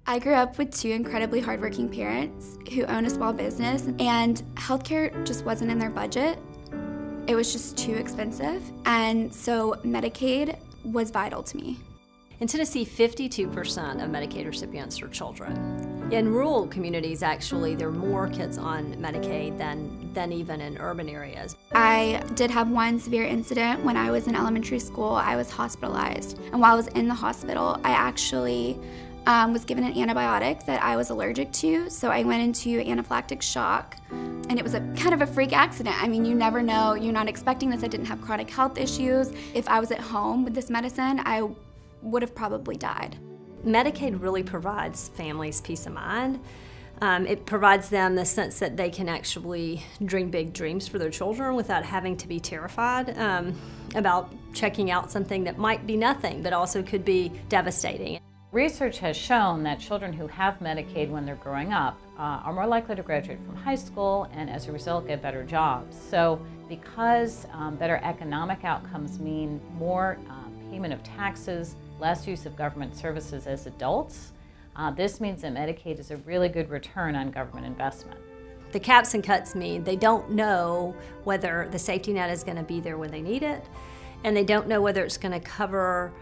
I grew up with two incredibly hardworking parents who own a small business, and healthcare just wasn't in their budget. It was just too expensive, and so Medicaid was vital to me. In Tennessee, 52% of Medicaid recipients are children. In rural communities, actually, there are more kids on Medicaid than even in urban areas. I did have one severe incident when I was in elementary school. I was hospitalized, and while I was in the hospital, I actually was given an antibiotic that I was allergic to, so I went into anaphylactic shock, and it was a kind of a freak accident. I mean, you never know. You're not expecting this. I didn't have chronic health issues. If I was at home with this medicine, I would have probably died. Medicaid really provides families peace of mind. It provides them the sense that they can actually dream big dreams for their children without having to be terrified about checking out something that might be nothing, but also could be devastating. Research has shown that children who have Medicaid when they're growing up are more likely to graduate from high school and as a result get better jobs. So because better economic outcomes mean more payment of taxes, less use of government services as adults, this means that Medicaid is a really good return on government investment. The caps and cuts mean they don't know whether the safety net is going to be there when they need it, and they don't know whether it's going to cover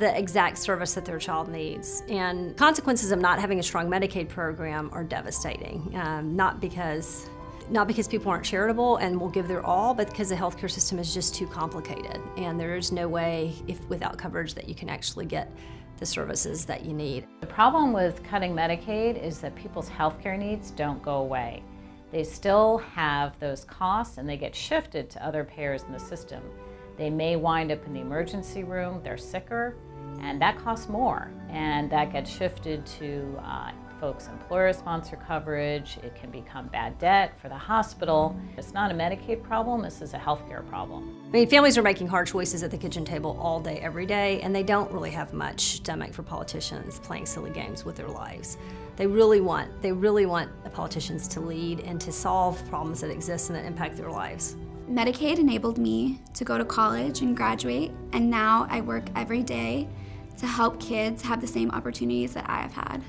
the exact service that their child needs. And consequences of not having a strong Medicaid program are devastating, not because people aren't charitable and will give their all, but because the healthcare system is just too complicated, and there is no way, without coverage, that you can actually get the services that you need. The problem with cutting Medicaid is that people's healthcare needs don't go away. They still have those costs, and they get shifted to other payers in the system. They may wind up in the emergency room, they're sicker, and that costs more, and that gets shifted to folks' employer-sponsored coverage. It can become bad debt for the hospital. It's not a Medicaid problem, this is a healthcare problem. I mean, families are making hard choices at the kitchen table all day, every day, and they don't really have much stomach for politicians playing silly games with their lives. They really want the politicians to lead and to solve problems that exist and that impact their lives. Medicaid enabled me to go to college and graduate, and now I work every day to help kids have the same opportunities that I have had.